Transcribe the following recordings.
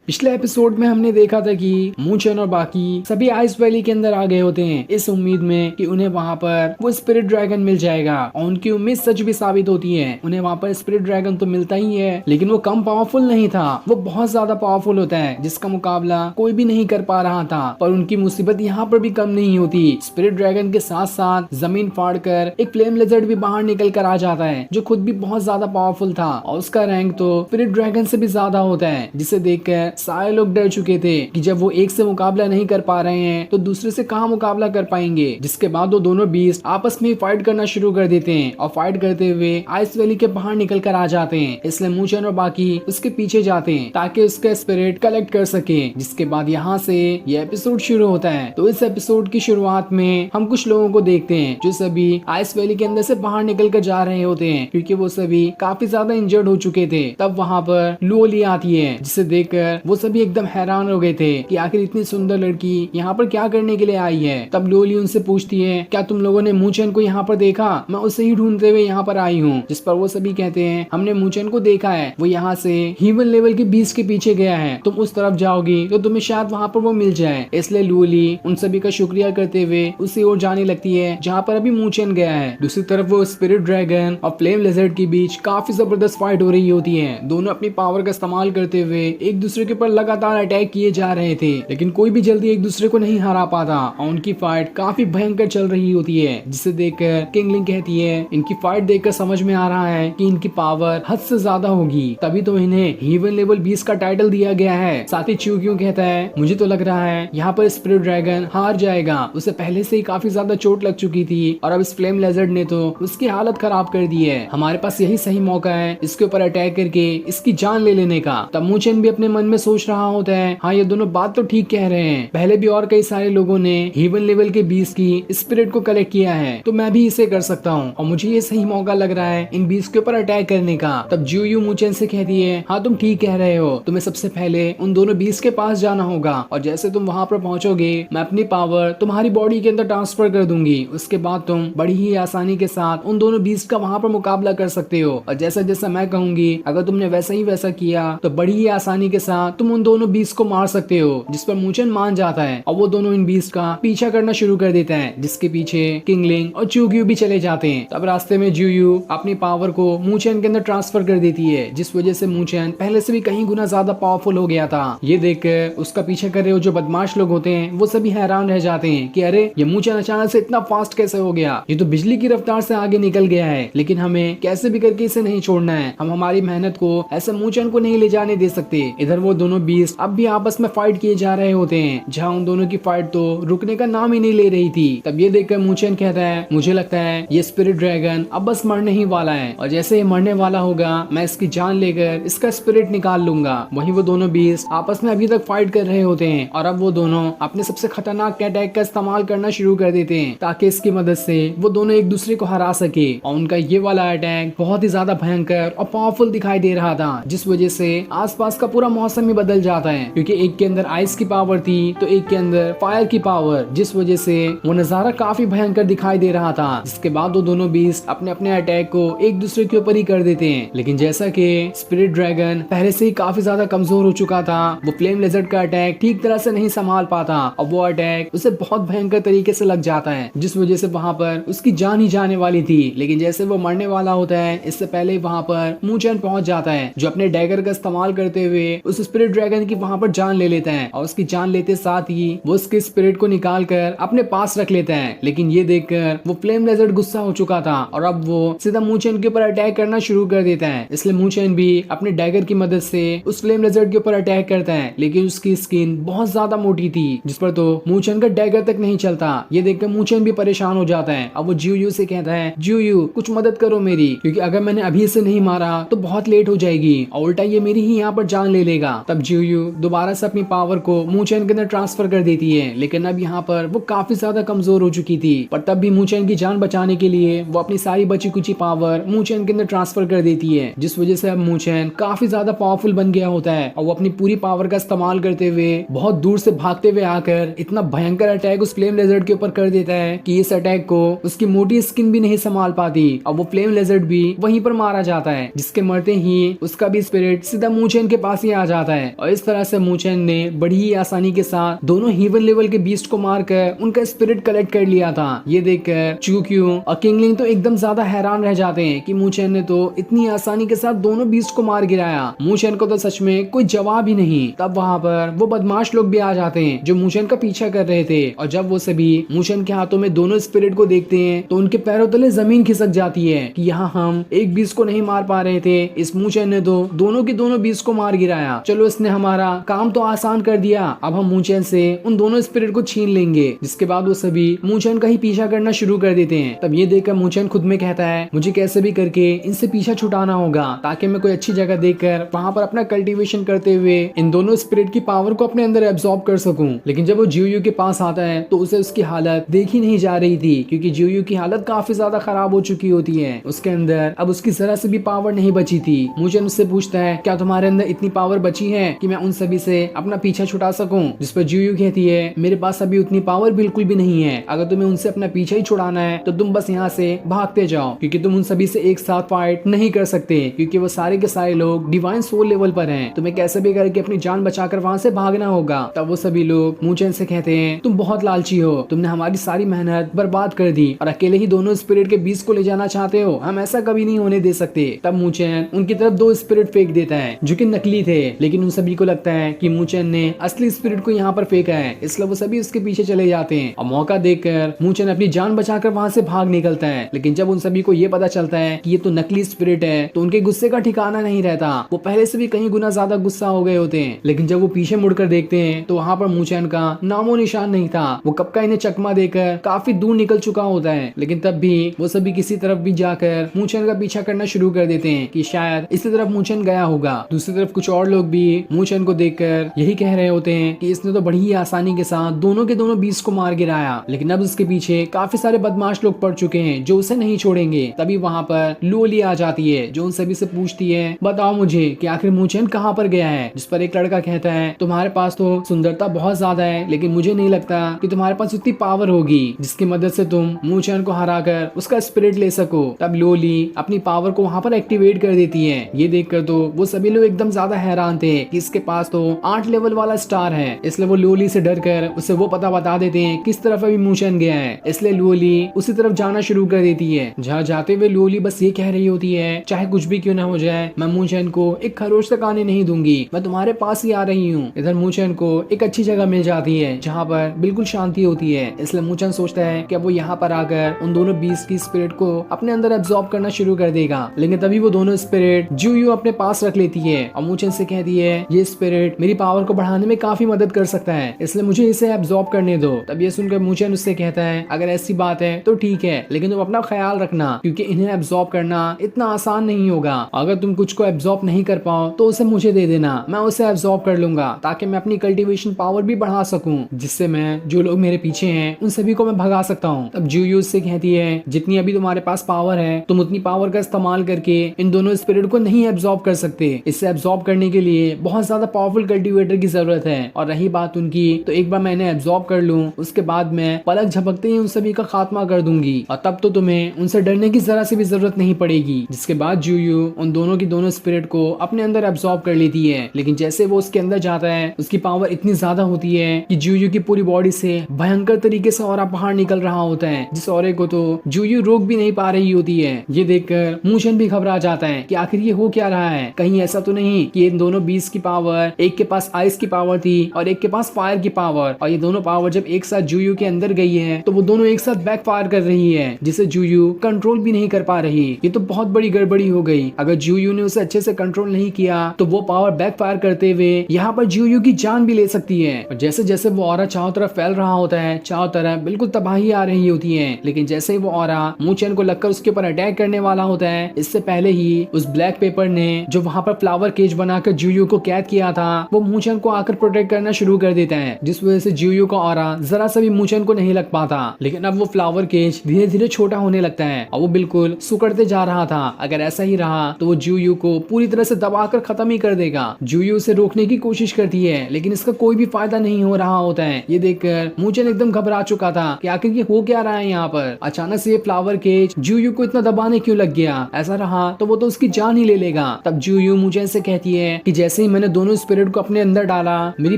पिछले एपिसोड में हमने देखा था कि मूचन और बाकी सभी आइस वैली के अंदर आ गए होते हैं इस उम्मीद में कि उन्हें वहाँ पर वो स्पिरिट ड्रैगन मिल जाएगा और उनकी उम्मीद सच भी साबित होती है। उन्हें वहाँ पर स्पिरिट ड्रैगन तो मिलता ही है, लेकिन वो कम पावरफुल नहीं था, वो बहुत ज्यादा पावरफुल होता है जिसका मुकाबला कोई भी नहीं कर पा रहा था। पर उनकी मुसीबत यहाँ पर भी कम नहीं होती। स्पिरिट ड्रैगन के साथ साथ जमीन फाड़ कर एक फ्लेम लिजर्ड भी बाहर निकल कर आ जाता है, जो खुद भी बहुत ज्यादा पावरफुल था और उसका रैंक तो स्पिरिट ड्रैगन से भी ज्यादा होता है, जिसे देखकर सारे लोग डर चुके थे कि जब वो एक से मुकाबला नहीं कर पा रहे हैं तो दूसरे से कहाँ मुकाबला कर पाएंगे। जिसके बाद वो दोनों बीस्ट आपस में फाइट करना शुरू कर देते हैं और फाइट करते हुए आइस वैली के बाहर निकल कर आ जाते हैं। इसलिए मूचन और बाकी उसके पीछे जाते हैं ताकि उसका स्पिरिट कलेक्ट कर सके। जिसके बाद यहाँ से ये एपिसोड शुरू होता है। तो इस एपिसोड की शुरुआत में हम कुछ लोगों को देखते हैं जो सभी आइस वैली के अंदर से बाहर निकल कर जा रहे होते हैं, क्योंकि वो सभी काफी ज्यादा इंजर्ड हो चुके थे। तब वहाँ पर लुओली आती है, जिसे देखकर वो सभी एकदम हैरान हो गए थे कि आखिर इतनी सुंदर लड़की यहाँ पर क्या करने के लिए आई है। तब लुओली उनसे पूछती है, क्या तुम लोगों ने मूचन को यहाँ पर देखा? मैं उसे ही ढूंढते हुए यहाँ पर आई हूँ। जिस पर वो सभी कहते हैं, हमने मूचन को देखा है, वो यहाँ से ह्यूमन लेवल के बीच के पीछे गया है, तुम उस तरफ जाओगी तो तुम्हें शायद वहाँ पर वो मिल जाए। इसलिए लुओली उन सभी का शुक्रिया करते हुए उसी ओर जाने लगती है जहाँ पर अभी मूचन गया है। दूसरी तरफ वो स्पिरिट ड्रैगन और फ्लेम लिजर्ड के बीच काफी जबरदस्त फाइट हो रही होती है। दोनों अपनी पावर का इस्तेमाल करते हुए एक दूसरे के ऊपर लगातार अटैक किए जा रहे थे, लेकिन कोई भी जल्दी एक दूसरे को नहीं हरा पाता और उनकी फाइट काफी भयंकर चल रही होती है। जिसे देखकर किंगलिंग कहती है, इनकी फाइट देखकर समझ में आ रहा है कि इनकी पावर हद से ज्यादा होगी, तभी तो इन्हें हीवन लेवल 20 का टाइटल दिया गया है। साथ ही च्यू क्यों कहता है, मुझे तो लग रहा है यहाँ पर स्पिरिट ड्रैगन हार जाएगा, उसे पहले से ही काफी ज्यादा चोट लग चुकी थी और अब इस फ्लेम लेजर्ड ने तो उसकी हालत खराब कर दी है। हमारे पास यही सही मौका है इसके ऊपर अटैक करके इसकी जान ले लेने का। तब मूचन भी अपने मन में सोच रहा होता है, हाँ ये दोनों बात तो ठीक कह रहे हैं, पहले भी और कई सारे लोगों ने हीवन लेवल के 20 की स्पिरिट को कलेक्ट किया है, तो मैं भी इसे कर सकता हूँ और मुझे ये सही मौका लग रहा है इन 20 के ऊपर अटैक करने का। तब ज्यू मूचन से कहती है, हाँ तुम ठीक कह रहे हो, तुम्हें सबसे पहले उन दोनों 20 के पास जाना होगा और जैसे तुम वहाँ पर पहुँचोगे मैं अपनी पावर तुम्हारी बॉडी के अंदर ट्रांसफर कर दूंगी। उसके बाद तुम बड़ी ही आसानी के साथ उन दोनों 20 का वहाँ पर मुकाबला कर सकते हो और जैसा जैसा मैं कहूंगी अगर तुमने वैसा ही वैसा किया तो बड़ी ही आसानी के साथ तुम उन दोनों 20 को मार सकते हो। जिस पर मूचन मान जाता है और वो दोनों इन 20 का पीछा करना शुरू कर देता है, जिसके पीछे किंगलिंग और च्यूग्यू भी चले जाते हैं। तब रास्ते में ज्यू अपनी पावर को मूचन के अंदर ट्रांसफर कर देती है, जिस वजह से मूचन पहले से भी कहीं गुना ज्यादा पावरफुल हो गया था। ये देखकर उसका पीछा कर रहे हो जो बदमाश लोग होते हैं वो सभी हैरान रह जाते हैं कि अरे ये मूचन अचानक से इतना फास्ट कैसे हो गया, ये तो बिजली की रफ्तार से आगे निकल गया है। लेकिन हमें कैसे भी करके इसे नहीं छोड़ना है, हम हमारी मेहनत को ऐसे मूचन को नहीं ले जाने दे सकते। इधर वो दोनों बीस्ट अब भी आपस में फाइट किए जा रहे होते हैं, जहाँ उन दोनों की फाइट तो रुकने का नाम ही नहीं ले रही थी। तब ये देखकर मूचन कहता है, मुझे लगता है ये स्पिरिट ड्रैगन अब बस मरने ही वाला है और जैसे ये मरने वाला होगा मैं इसकी जान लेकर इसका स्पिरिट निकाल लूंगा। वहीं वो दोनों बीस्ट आपस में अभी तक फाइट कर रहे होते हैं और अब वो दोनों अपने सबसे खतरनाक अटैक का इस्तेमाल करना शुरू कर देते हैं ताकि इसकी मदद से वो दोनों एक दूसरे को हरा सके। और उनका ये वाला अटैक बहुत ही ज्यादा भयंकर और पावरफुल दिखाई दे रहा था, जिस वजह से आसपास का पूरा मौसम ही बदल जाता है, क्योंकि एक के अंदर आइस की पावर थी तो एक के अंदर फायर की पावर, जिस वजह से वो नजारा काफी भयंकर दिखाई दे रहा था। जिसके बाद वो दोनों बीस्ट अपने अपने अटैक को एक दूसरे के ऊपर ही कर देते हैं। लेकिन जैसा कि स्पिरिट ड्रैगन पहले से ही काफी ज्यादा कमजोर हो चुका था, वो फ्लेम लिजर्ड का अटैक ठीक तरह से नहीं संभाल पाता और वो अटैक उसे बहुत भयंकर तरीके से लग जाता है, जिस वजह से वहाँ पर उसकी जान ही जाने वाली थी। लेकिन जैसे वो मरने वाला होता है इससे पहले ही वहाँ पर मूचन पहुंच जाता है, जो अपने डैगर का इस्तेमाल करते हुए उस स्पिरिट ड्रैगन की वहाँ पर जान ले लेता है और उसकी जान लेते साथ ही वो उसके स्पिरिट को निकाल कर अपने पास रख लेता है। लेकिन ये देखकर वो फ्लेम लिजर्ड गुस्सा हो चुका था और अब वो सीधा मूचन के ऊपर अटैक करना शुरू कर देता है। इसलिए मूचन भी अपने डैगर की मदद से उस फ्लेम लिजर्ड के ऊपर अटैक करता है, लेकिन उसकी स्किन बहुत ज्यादा मोटी थी जिस पर तो मूचन का डैगर तक नहीं चलता। ये देखकर मूचन भी परेशान हो जाता है। अब वो ज्यू से कहता है, ज्यू कुछ मदद करो मेरी, क्योंकि अगर मैंने अभी इसे नहीं मारा तो बहुत लेट हो जाएगी और उल्टा ये मेरी ही यहाँ पर जान ले लेगा। तब ज्यू दोबारा से अपनी पावर को मूचन के अंदर ट्रांसफर कर देती है, लेकिन अब यहाँ पर वो काफी ज्यादा कमजोर हो चुकी थी। पर तब भी मूचन की जान बचाने के लिए वो अपनी सारी बची कुची पावर मूचन के अंदर ट्रांसफर कर देती है, जिस वजह से अब मूचन काफी ज्यादा पावरफुल बन गया होता है और वो अपनी पूरी पावर का इस्तेमाल करते हुए बहुत दूर से भागते हुए आकर इतना भयंकर अटैक उस फ्लेम लेजर्ड के ऊपर कर देता है कि इस अटैक को उसकी मोटी स्किन भी नहीं संभाल पाती और वो फ्लेम लेजर्ड भी वहीं पर मारा जाता है, जिसके मरते ही उसका भी स्पिरिट सीधा मूचन के पास ही आ जाता है और इस तरह से मूचेन ने बड़ी ही आसानी के साथ दोनों हीवन लेवल के बीस्ट को मारकर उनका स्पिरिट कलेक्ट कर लिया था। ये देखकर चूक्यू और किंगलिंग तो एकदम ज्यादा हैरान रह जाते हैं कि मूचेन ने तो इतनी आसानी के साथ दोनों बीस्ट को मार गिराया। मूचेन को तो सच में कोई जवाब ही नहीं। तब वहाँ पर वो बदमाश लोग भी आ जाते हैं जो मूचेन का पीछा कर रहे थे और जब वो सभी मूचेन के हाथों में दोनों स्पिरिट को देखते हैं तो उनके पैरों तले जमीन खिसक जाती है कि यहाँ हम एक बीस्ट को नहीं मार पा रहे थे, इस मूचेन ने तो दोनों के दोनों बीस्ट को मार गिराया। चलो इसने हमारा काम तो आसान कर दिया, अब हम मूचेन से उन दोनों स्पिरिट को छीन लेंगे। जिसके बाद वो सभी मूचेन का ही पीछा करना शुरू कर देते हैं। तब ये देखकर मूचेन खुद में कहता है मुझे कैसे भी करके इनसे पीछा छुटाना होगा ताकि मैं कोई अच्छी जगह देखकर वहाँ पर अपना कल्टीवेशन करते हुए इन दोनों स्पिरिट की पावर को अपने अंदर एब्जॉर्ब कर सकूं। लेकिन जब वो जियोयू के पास आता है तो उसे उसकी हालत देखी नहीं जा रही थी क्योंकि जियोयू की हालत काफी ज्यादा खराब हो चुकी होती है। उसके अंदर अब उसकी जरा से भी पावर नहीं बची थी। मूचेन उससे पूछता है क्या तुम्हारे अंदर इतनी पावर बची है कि मैं उन सभी से अपना पीछा छुटा सकूं? जिस पर जियोयू कहती है मेरे पास अभी उतनी पावर बिल्कुल भी नहीं है, अगर तुम्हें उनसे अपना पीछा ही छुड़ाना है तो तुम बस यहाँ से भागते जाओ क्योंकि तुम उन सभी से एक साथ फाइट नहीं कर सकते क्योंकि वो सारे के सारे लोग डिवाइन सोल लेवल पर हैं। तुम्हें कैसे भी करके अपनी जान बचाकर वहाँ से भागना होगा। तब वो सभी लोग मूचेन से कहते हैं तुम बहुत लालची हो, तुमने हमारी सारी मेहनत बर्बाद कर दी और अकेले ही दोनों स्पिरिट के बीच को ले जाना चाहते हो, हम ऐसा कभी नहीं होने दे सकते। तब मूचेन उनकी तरफ दो स्पिरिट फेंक देता है जो कि नकली थे, लेकिन उन सभी को लगता है कि मूचेन ने असली स्पिरिट को यहाँ पर फेंका है, इसलिए वो सभी उसके पीछे चले जाते हैं और मौका देखकर मूचेन अपनी जान बचाकर वहाँ से भाग निकलता है। लेकिन जब उन सभी को ये पता चलता है कि ये तो नकली स्पिरिट है तो उनके गुस्से का ठिकाना नहीं रहता, वो पहले से भी कहीं गुना ज्यादा गुस्सा हो गए होते हैं। लेकिन जब वो पीछे मुड़कर देखते हैं तो वहाँ पर मूचेन का नामो निशान नहीं था, वो कब का इन्हें चकमा देकर काफी दूर निकल चुका होता है। लेकिन तब भी वो सभी किसी तरफ भी जाकर मूचेन का पीछा करना शुरू कर देते हैं कि शायद इसी तरफ मूचेन गया होगा। दूसरी तरफ कुछ और लोग भी मूचेन को देखकर यही कह रहे होते हैं कि इसने तो बड़ी ही आसानी के साथ दोनों के दोनों बीस्ट को मार गिराया, लेकिन अब उसके पीछे काफी सारे बदमाश लोग पड़ चुके हैं जो उसे नहीं छोड़ेंगे। तभी वहाँ पर लोली आ जाती है जो उन सभी से पूछती है बताओ मुझे कि आखिर मूचेन कहाँ पर गया है। जिस पर एक लड़का कहता है तुम्हारे पास तो सुंदरता बहुत ज्यादा है लेकिन मुझे नहीं लगता कि तुम्हारे पास उतनी पावर होगी जिसकी मदद से तुम मूचेन को हराकर उसका स्पिरिट ले सको। तब लोली अपनी पावर को वहाँ पर एक्टिवेट कर देती है। ये देखकर तो वो सभी लोग एकदम ज्यादा हैरान थे कि इसके पास तो 8 लेवल वाला स्टार है, इसलिए वो लोली से डर कर उसे वो पता बता देते हैं किस तरफ अभी मूचेन गया है। इसलिए लोली उसी तरफ जाना शुरू कर देती है। जहाँ जाते हुए लोली बस ये कह रही होती है चाहे कुछ भी क्यों ना हो जाए मैं मूचेन को एक खरोच तक आने नहीं दूंगी, मैं तुम्हारे पास ही आ रही हूँ। इधर मूचेन को एक अच्छी जगह मिल जाती है जहाँ पर बिल्कुल शांति होती है, इसलिए मूचेन सोचता है कि अब वो यहाँ पर आकर उन दोनों बीस्ट की स्पिरिट को अपने अंदर एब्जॉर्ब करना शुरू कर देगा। लेकिन तभी वो दोनों स्पिरिट जियोयू अपने पास रख लेती है और मूचेन से कहती है ये स्पिरिट मेरी पावर को बढ़ाने में काफी मदद कर सकता है, इसलिए मुझे इसे एब्जॉर्ब करने दो। तब ये सुनकर मूचेन उससे कहता है अगर ऐसी बात है तो ठीक है, लेकिन तुम अपना ख्याल रखना क्योंकि इन्हें एब्जॉर्ब करना इतना आसान नहीं होगा। अगर तुम कुछ को एब्जॉर्ब नहीं कर पाओ तो उसे मुझे दे देना, मैं उसे एब्जॉर्ब कर लूंगा ताकि मैं अपनी कल्टीवेशन पावर भी बढ़ा सकूं, जिससे मैं जो लोग मेरे पीछे हैं उन सभी को मैं भगा सकता हूँ। तब जियोयू से कहती है जितनी अभी तुम्हारे पास पावर है तुम उतनी पावर का इस्तेमाल करके इन दोनों स्पिरिट को नहीं एब्जॉर्ब कर सकते, इसे एब्जॉर्ब करने के लिए बहुत ज्यादा पावरफुल कल्टीवेटर की जरूरत है। और रही बात उनकी तो एक बार मैंने एब्जॉर्ब कर लूं उसके बाद मैं पलक झपकते ही उन सभी का खात्मा कर दूंगी और तब तो तुम्हें उनसे डरने की जरा सी भी जरूरत नहीं पड़ेगी। जिसके बाद जियोयू उन दोनों की दोनों स्पिरिट को अपने अंदर एब्जॉर्ब कर लेती है। लेकिन जैसे वो उसके अंदर जाता है उसकी पावर इतनी ज्यादा होती है कि जियोयू की पूरी बॉडी से भयंकर तरीके से ऑरा बाहर निकल रहा होता है, जिस ऑरे को तो जियोयू रोक भी नहीं पा रही होती है। ये देखकर मूचेन भी घबरा जाता है कि आखिर ये हो क्या रहा है, कहीं ऐसा तो नहीं कि इन दोनों बीस्ट की पावर, एक के पास आइस की पावर थी और एक के पास फायर की पावर, और ये दोनों पावर जब एक साथ जियोयू के अंदर गई है तो वो दोनों एक साथ बैक फायर कर रही है जिसे जियोयू कंट्रोल भी नहीं कर पा रही। ये तो बहुत बड़ी गड़बड़ी हो गई। अगर जियोयू ने उसे अच्छे से कंट्रोल नहीं किया तो वो पावर बैक फायर करते हुए यहाँ पर जियोयू की जान भी ले सकती है। और जैसे जैसे वो ऑरा चारों तरफ फैल रहा होता है चारों तरफ बिल्कुल तबाही आ रही होती है। लेकिन जैसे ही वो ऑरा मूचेन को लगकर उसके ऊपर अटैक करने वाला होता है इससे पहले ही उस ब्लैक पेपर ने जो वहाँ पर फ्लावर केज बनाकर जियोयू को कैद किया था वो मूचेन को आकर प्रोटेक्ट करना शुरू कर देता है, जिस वजह से जियोयू का ऑरा जरा सा भी मूचेन को नहीं लग पाता। लेकिन अब वो फ्लावर केज धीरे धीरे छोटा होने लगता है और वो बिल्कुल सुकड़ते जा रहा था। अगर ऐसा ही रहा तो वो जियोयू को पूरी तरह से दबाकर खत्म ही कर देगा। जियोयू उसे रोकने की कोशिश करती है लेकिन इसका कोई भी फायदा नहीं हो रहा होता है। ये देखकर मूचेन एकदम घबरा चुका था कि आखिर ये हो क्या रहा है यहाँ पर। अचानक से ये फ्लावर केज जियोयू को इतना दबाने क्यों लग गया, ऐसा रहा तो वो तो उसकी जान ही ले लेगा। तब जियोयू मूचेन से कहती है कि जैसे ही ही मैंने दोनों स्पिरिट को अपने अंदर डाला, मेरी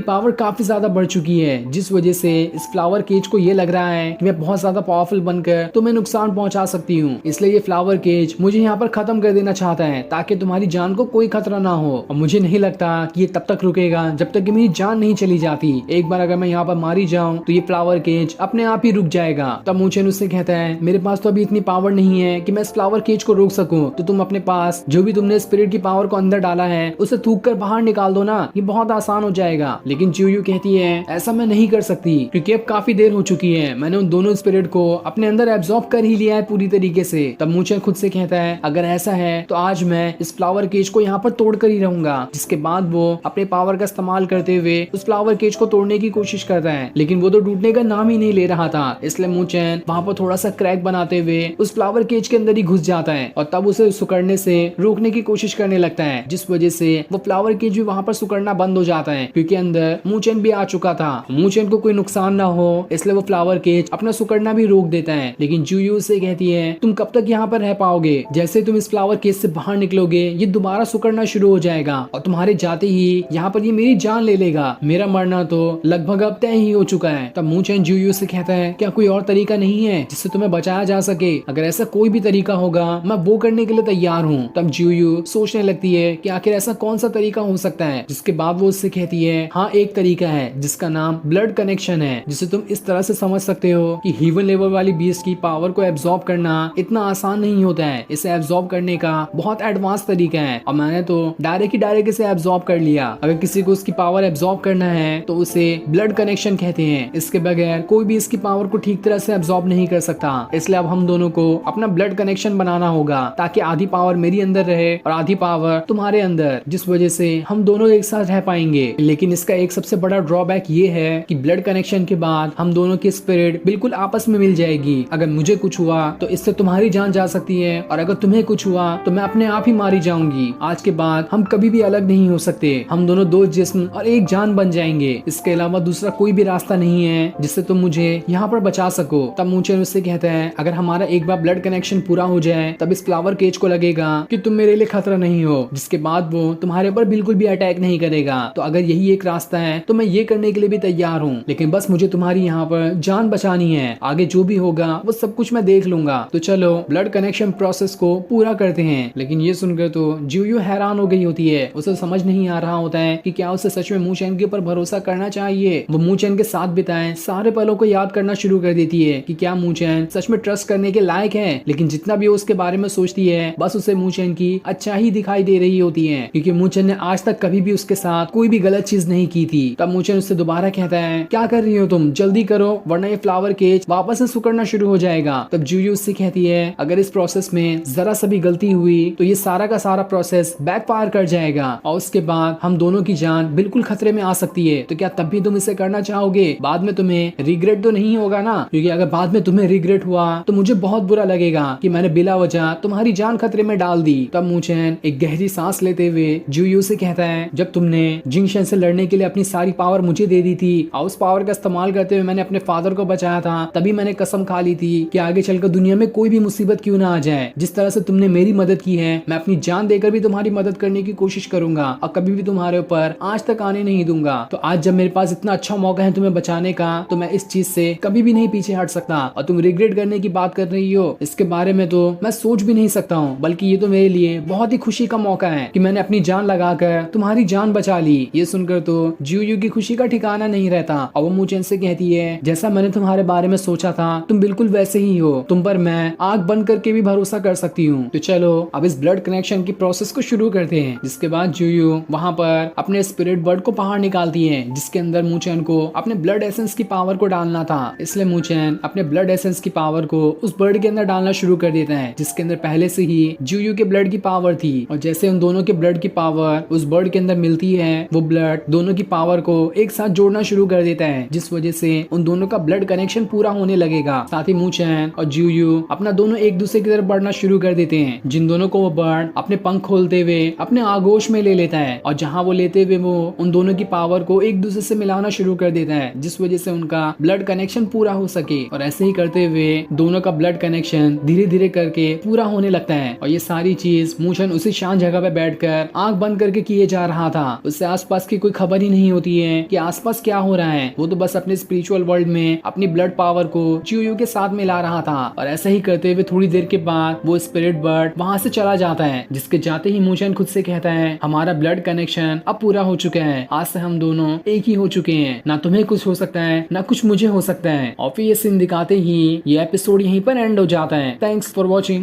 पावर काफी ज्यादा बढ़ चुकी है, जिस वजह से इस फ्लावर केज को ये लग रहा है कि मैं बहुत ज्यादा पावरफुल बनकर तुम्हें नुकसान पहुंचा सकती हूँ। इसलिए ये फ्लावर केज मुझे यहाँ पर खत्म कर देना चाहता है ताकि तुम्हारी जान को कोई खतरा ना हो। और मुझे नहीं लगता कि ये तब तक रुकेगा जब तक कि मेरी जान नहीं चली जाती। एक बार अगर मैं यहाँ पर मारी जाऊँ तो ये फ्लावर केज अपने आप ही रुक जाएगा। तब मूचेन उससे कहता है, मेरे पास तो अभी इतनी पावर नहीं है कि मैं इस फ्लावर केज को रोक सकूं, तो तुम अपने पास जो भी तुमने स्पिरिट की पावर को अंदर डाला है उसे थूक कर बाहर निकाल दो ना, ये बहुत आसान हो जाएगा। लेकिन ज्यूयू कहती है, ऐसा मैं नहीं कर सकती क्योंकि अब काफी देर हो चुकी है, मैंने उन दोनों स्पिरिट को अपने अंदर एब्जॉर्ब कर ही लिया है पूरी तरीके से। तब मूचेन खुद से कहता है, अगर ऐसा है तो आज मैं इस फ्लावर केज को यहाँ पर तोड़ कर ही रहूंगा। जिसके बाद वो अपने पावर का इस्तेमाल करते हुए उस फ्लावर केज को तोड़ने की कोशिश करता है, लेकिन वो तो टूटने का नाम ही नहीं ले रहा था। इसलिए मूचेन वहाँ पर थोड़ा सा क्रैक बनाते हुए उस फ्लावर केज के अंदर ही घुस जाता है और तब उसे सुकड़ने से रोकने की कोशिश करने लगता है, जिस वजह से वो फ्लावर केज भी वहाँ पर सुकड़ना बंद हो जाता है क्योंकि अंदर मूचेन भी आ चुका था। मूचेन को कोई नुकसान ना हो इसलिए वो फ्लावर केज अपना सुकड़ना भी रोक देता है। लेकिन ज्यूयू से कहती है, तुम कब तक यहाँ पर रह पाओगे? जैसे तुम इस फ्लावर केज से बाहर निकलोगे ये दोबारा सुकड़ना शुरू हो जाएगा और तुम्हारे जाते ही यहाँ पर ये मेरी जान ले लेगा। मेरा मरना तो लगभग अब तय ही हो चुका है। तब मूचेन ज्यूयू से कहता है, क्या कोई और तरीका नहीं है जिससे तुम्हें बचाया जा सके? अगर ऐसा कोई भी तरीका होगा मैं वो करने के लिए तैयार हूँ। तब ज्यूयू सोचने लगती है कि आखिर ऐसा कौन सा तरीका हो सकता है, जिसके बाद वो उससे कहती है, हाँ एक तरीका है जिसका नाम ब्लड कनेक्शन है, जिसे तुम इस तरह से समझ सकते हो कि ह्यूमन लेवल वाली बीस्ट की पावर को एब्जॉर्ब करना इतना आसान नहीं होता है। इसे एब्जॉर्ब करने का बहुत एडवांस तरीका है और मैंने तो डायरेक्ट इसे एब्जॉर्ब कर लिया। अगर किसी को उसकी पावर एब्जॉर्ब करना है तो उसे ब्लड कनेक्शन कहते हैं। इसके बगैर कोई भी इसकी पावर को ठीक तरह से एब्जॉर्ब नहीं कर सकता। इसलिए अब हम दोनों को अपना ब्लड कनेक्शन बनाना होगा ताकि आधी पावर मेरी अंदर रहे और आधी पावर तुम्हारे अंदर, जिस वजह से हम दोनों एक साथ रह पाएंगे। लेकिन इसका एक सबसे बड़ा ड्रॉबैक ये है कि ब्लड कनेक्शन के बाद हम दोनों की स्पिरिट बिल्कुल आपस में मिल जाएगी। अगर मुझे कुछ हुआ तो इससे तुम्हारी जान जा सकती है और अगर तुम्हें कुछ हुआ तो मैं अपने आप ही मारी जाऊंगी। आज के बाद हम कभी भी अलग नहीं हो सकते, हम दोनों दो जिस्म और एक जान बन जाएंगे। इसके अलावा दूसरा कोई भी रास्ता नहीं है जिससे तुम मुझे यहाँ पर बचा सको। तब मूचेन उससे कहता है, अगर हमारा एक बार ब्लड कनेक्शन पूरा हो जाए तब इस फ्लावर केज को लगेगा कि तुम मेरे लिए खतरा नहीं हो, जिसके बाद वो तुम्हारे ऊपर बिल्कुल भी अटैक नहीं करेगा। तो अगर यही एक रास्ता है तो मैं ये करने के लिए भी तैयार हूँ, लेकिन बस मुझे तुम्हारी यहाँ पर जान बचानी है। आगे जो भी होगा वो सब कुछ मैं देख लूंगा। तो चलो ब्लड कनेक्शन प्रोसेस को पूरा करते हैं। लेकिन ये सुनकर तो ज्यूयू हैरान हो गई होती है। उसे समझ नहीं आ रहा होता है कि क्या उसे सच में मूचेन के ऊपर भरोसा करना चाहिए। वो मूचेन के साथ बिताए सारे पलों को याद करना शुरू कर देती है कि क्या मूचेन सच में ट्रस्ट करने के लायक है। लेकिन जितना भी वो उसके बारे में सोचती है बस उसे मूचेन की अच्छा ही दिखाई दे रही होती है, क्योंकि मूचेन ने आज तक कभी भी उसके साथ कोई भी गलत चीज नहीं की थी। तब मूचेन उससे दोबारा कहता है, क्या कर रही हो तुम, जल्दी करो वरना ये फ्लावर केज वापस से सुकड़ना शुरू हो जाएगा। तब ज्यूयू उससे कहती है, अगर इस प्रोसेस में जरा सा भी गलती हुई तो ये सारा का सारा प्रोसेस बैकफायर कर जाएगा और उसके बाद हम दोनों की जान बिल्कुल खतरे में आ सकती है। तो क्या तब भी तुम इसे करना चाहोगे? बाद में तुम्हें रिग्रेट तो नहीं होगा ना? क्योंकि अगर बाद में तुम्हें रिग्रेट हुआ तो मुझे बहुत बुरा लगेगा कि मैंने बिला वजह तुम्हारी जान खतरे में डाल दी। तब मूचेन एक गहरी सांस लेते हुए ज्यूयू से कहता है, जब तुमने जिंगशन से लड़ने के लिए अपनी सारी पावर मुझे दे दी थी और उस पावर का इस्तेमाल करते हुए मैंने अपने फादर को बचाया था, तभी मैंने कसम खा ली थी कि आगे चलकर दुनिया में कोई भी मुसीबत क्यों ना आ जाए, जिस तरह से तुमने मेरी मदद की है मैं अपनी जान देकर भी तुम्हारी मदद करने की कोशिश करूंगा और कभी भी तुम्हारे ऊपर आज तक आने नहीं दूंगा। तो आज जब मेरे पास इतना अच्छा मौका है तुम्हें बचाने का तो मैं इस चीज से कभी भी नहीं पीछे हट सकता। और तुम रिग्रेट करने की बात कर रही हो, इसके बारे में तो मैं सोच भी नहीं सकता हूँ, बल्कि ये तो मेरे लिए बहुत ही खुशी का मौका है कि मैंने अपनी जान लगाकर तुम्हारी जान बचा ली। ये सुनकर तो ज्यूयू की खुशी का ठिकाना नहीं रहता और वो मूचेन से कहती है, जैसा मैंने तुम्हारे बारे में सोचा था तुम बिल्कुल वैसे ही हो, तुम पर मैं आंख बंद करके भी भरोसा कर सकती हूँ। तो चलो अब इस ब्लड कनेक्शन की प्रोसेस को शुरू करते हैं। जिसके बाद ज्यूयू वहाँ पर अपने स्पिरिट बर्ड को बाहर निकालती है, जिसके अंदर मूचेन को अपने ब्लड एसेंस की पावर को डालना था। इसलिए मूचेन अपने ब्लड एसेंस की पावर को उस बर्ड के अंदर डालना शुरू कर देता है, जिसके अंदर पहले से ही ज्यूयू के ब्लड की पावर थी। और जैसे उन दोनों के ब्लड की पावर उस बर्ड के अंदर मिलती है, वो ब्लड दोनों की पावर को एक साथ जोड़ना शुरू कर देता है, जिस वजह से उन दोनों का ब्लड कनेक्शन पूरा होने लगेगा। साथ ही मूचेन और ज्यूयू अपना दोनों एक दूसरे की तरफ बढ़ना शुरू कर देते हैं, जिन दोनों को वो बर्ड अपने पंख खोलते हुए अपने आगोश में ले लेता है और जहाँ वो लेते हुए वो उन दोनों की पावर को एक दूसरे से मिलाना शुरू कर देता है, जिस वजह से उनका ब्लड कनेक्शन पूरा हो सके। और ऐसे ही करते हुए दोनों का ब्लड कनेक्शन धीरे धीरे करके पूरा होने लगता है। और ये सारी चीज मूचेन उसी शांत जगह पे बैठकर आंख बंद करके किए जा रहा था। उससे आसपास की कोई खबर ही नहीं होती है कि आसपास क्या हो रहा है। वो तो बस अपने स्पिरिचुअल वर्ल्ड में अपनी ब्लड पावर को चियोयू के साथ मिला रहा था और ऐसा ही करते हुए थोड़ी देर के बाद वो स्पिरिट बर्ड वहां से चला जाता है, जिसके जाते ही मूचेन खुद से कहता है हमारा ब्लड कनेक्शन अब पूरा हो चुका है, आज से हम दोनों एक ही हो चुके हैं, ना तुम्हें कुछ हो सकता है ना कुछ मुझे हो सकता है। और फिर ये सीन दिखाते ही ये एपिसोड यहीं पर एंड हो जाता है। Thanks for watching.